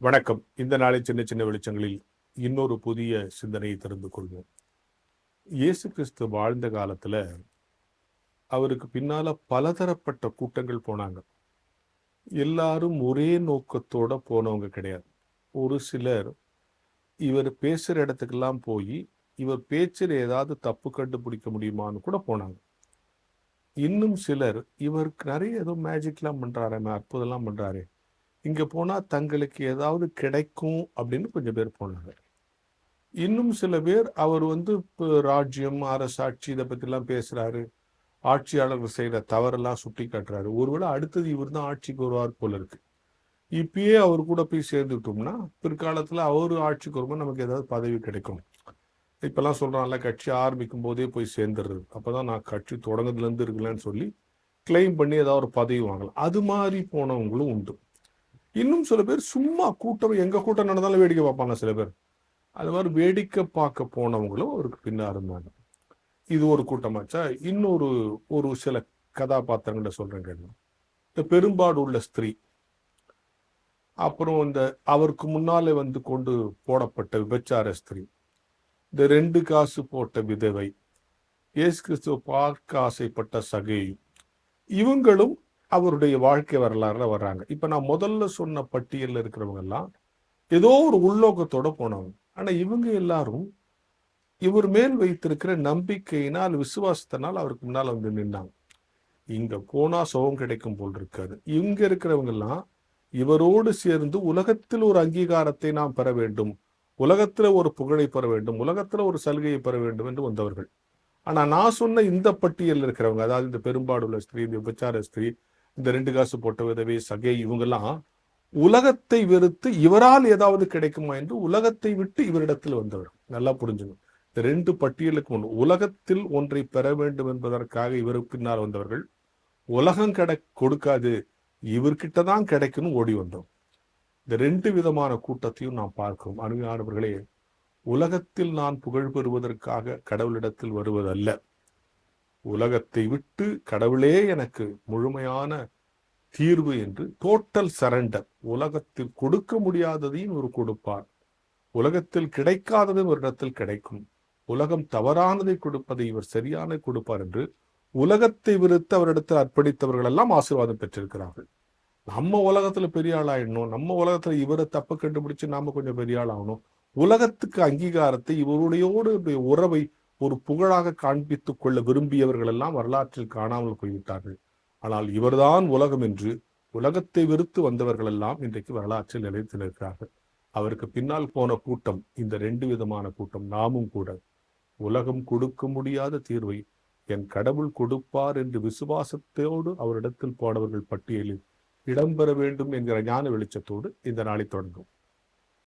வணக்கம். இந்த நாளை சின்ன சின்ன வெளிச்சங்களில் இன்னொரு புதிய சிந்தனையை தெரிந்து கொள்வோம். இயேசு கிறிஸ்து வாழ்ந்த காலத்துல அவருக்கு பின்னால பலதரப்பட்ட கூட்டங்கள் போனாங்க. எல்லாரும் ஒரே நோக்கத்தோட போனவங்க கிடையாது. ஒரு சிலர் இவர் பேசுற இடத்துக்கெல்லாம் போய் இவர் பேச்சில் ஏதாவது தப்பு கண்டுபிடிக்க முடியுமான்னு கூட போனாங்க. இன்னும் சிலர் இவருக்கு நிறைய ஏதோ மேஜிக்லாம் பண்றாரு, அற்புதம்லாம் பண்றாரு, இங்க போனா தங்களுக்கு ஏதாவது கிடைக்கும் அப்படின்னு கொஞ்சம் பேர் போனாங்க. இன்னும் சில பேர் அவர் இப்போ ராஜ்யம், அரசாட்சி இதை பற்றிலாம் பேசுறாரு, ஆட்சியாளர்கள் செய்கிற தவறெல்லாம் சுட்டி காட்டுறாரு, ஒருவேளை அடுத்தது இவர் தான் ஆட்சிக்கு வருவார் போல இருக்கு, இப்பயே அவர் கூட போய் சேர்ந்துட்டோம்னா பிற்காலத்தில் அவர் ஆட்சிக்கு வரும்போது நமக்கு ஏதாவது பதவி கிடைக்கும். இப்பெல்லாம் சொல்றாங்கல்ல, கட்சி ஆரம்பிக்கும் போதே போய் சேர்ந்துடுறது, அப்பதான் நான் கட்சி தொடங்குறதுலேருந்து இருக்கலன்னு சொல்லி கிளைம் பண்ணி ஏதாவது ஒரு பதவி வாங்கலாம். அது மாதிரி போனவங்களும் உண்டு. இன்னும் சில பேர் சும்மா கூட்டம், எங்க கூட்டம் நடந்தாலும் வேடிக்கை பார்ப்பாங்க சில பேர். அது மாதிரி வேடிக்கை பார்க்க போனவங்களும் அவருக்கு பின்னா இருந்தாங்க. இது ஒரு கூட்டமாச்சா. இன்னொரு ஒரு சில கதாபாத்திரங்களை சொல்றேன் கேள்வி. இந்த பெரும்பாடு உள்ள ஸ்திரீ, அப்புறம் இந்த அவருக்கு முன்னாலே கொண்டு போடப்பட்ட விபச்சார ஸ்திரீ, இந்த 2 காசு போட்ட விதவை, இயேசு கிறிஸ்துவ பார்க்க ஆசைப்பட்ட சகேயு, இவங்களும் அவருடைய வாழ்க்கை வரலாறுல வர்றாங்க. இப்ப நான் முதல்ல சொன்ன பட்டியலில் இருக்கிறவங்க எல்லாம் ஏதோ ஒரு உள்நோக்கத்தோட போனவங்க. ஆனா இவங்க எல்லாரும் இவர் மேல் வைத்திருக்கிற நம்பிக்கையினால், விசுவாசத்தினால் அவருக்கு முன்னால் நின்னாங்க. இங்க போனா சுகம் கிடைக்கும் போல் இருக்காது. இங்க இருக்கிறவங்க எல்லாம் இவரோடு சேர்ந்து உலகத்தில் ஒரு அங்கீகாரத்தை நாம் பெற வேண்டும், உலகத்துல ஒரு புகழை பெற வேண்டும், உலகத்துல ஒரு சலுகையை பெற வேண்டும் என்று வந்தவர்கள். ஆனா நான் சொன்ன இந்த பட்டியல் இருக்கிறவங்க, அதாவது இந்த பெரும்பாடுள்ள ஸ்திரீ, இந்த விபச்சார ஸ்திரீ, இந்த 2 காசு போட்ட விதவை, சகே, இவங்கெல்லாம் உலகத்தை வெறுத்து இவரால் ஏதாவது கிடைக்குமா என்று உலகத்தை விட்டு இவரிடத்தில் வந்தவர். நல்லா புரிஞ்சுங்க. இந்த 2 பட்டியலுக்கு முன் உலகத்தில் ஒன்றை பெற வேண்டும் என்பதற்காக இவருக்கு பின்னால் வந்தவர்கள், உலகம் கொடுக்காது, இவர்கிட்ட தான் கிடைக்கணும் ஓடி வந்தோம். இந்த 2 விதமான கூட்டத்தையும் நாம் பார்க்கிறோம். அருமையானவர்களே, உலகத்தில் நான் புகழ் பெறுவதற்காக கடவுளிடத்தில் வருவதல்ல, உலகத்தை விட்டு கடவுளே எனக்கு முழுமையான தீர்வு என்று டோட்டல் சரண்டர். உலகத்தில் கொடுக்க முடியாததையும் இவர் கொடுப்பார், உலகத்தில் கிடைக்காததும் ஒரு இடத்தில் கிடைக்கும், உலகம் தவறானதை கொடுப்பதை இவர் சரியான கொடுப்பார் என்று உலகத்தை விருத்து அவரிடத்தில் அர்ப்பணித்தவர்கள் எல்லாம் ஆசீர்வாதம் பெற்றிருக்கிறார்கள். நம்ம உலகத்துல பெரிய ஆள் ஆயிடணும், நம்ம உலகத்துல இவரை தப்பு கண்டுபிடிச்சு நாம கொஞ்சம் பெரிய ஆள் ஆகணும், உலகத்துக்கு அங்கீகாரத்தை, இவருடையோடு உறவை ஒரு புகழாக காண்பித்துக் கொள்ள விரும்பியவர்கள் எல்லாம் வரலாற்றில் காணாமல் போய்விட்டார்கள். ஆனால் இவர்தான் உலகம் என்று உலகத்தை வெறுத்து வந்தவர்கள் எல்லாம் இன்றைக்கு வரலாற்றில் நிலைத்து நிற்கிறார்கள். அவருக்கு பின்னால் போன கூட்டம் இந்த 2 விதமான கூட்டம். நாமும் கூட உலகம் கொடுக்க முடியாத தீர்வை என் கடவுள் கொடுப்பார் என்று விசுவாசத்தோடு அவரிடத்தில் போனவர்கள் பட்டியலில் இடம்பெற வேண்டும் என்கிற ஞான வெளிச்சத்தோடு இந்த நாளை தொடங்கும்.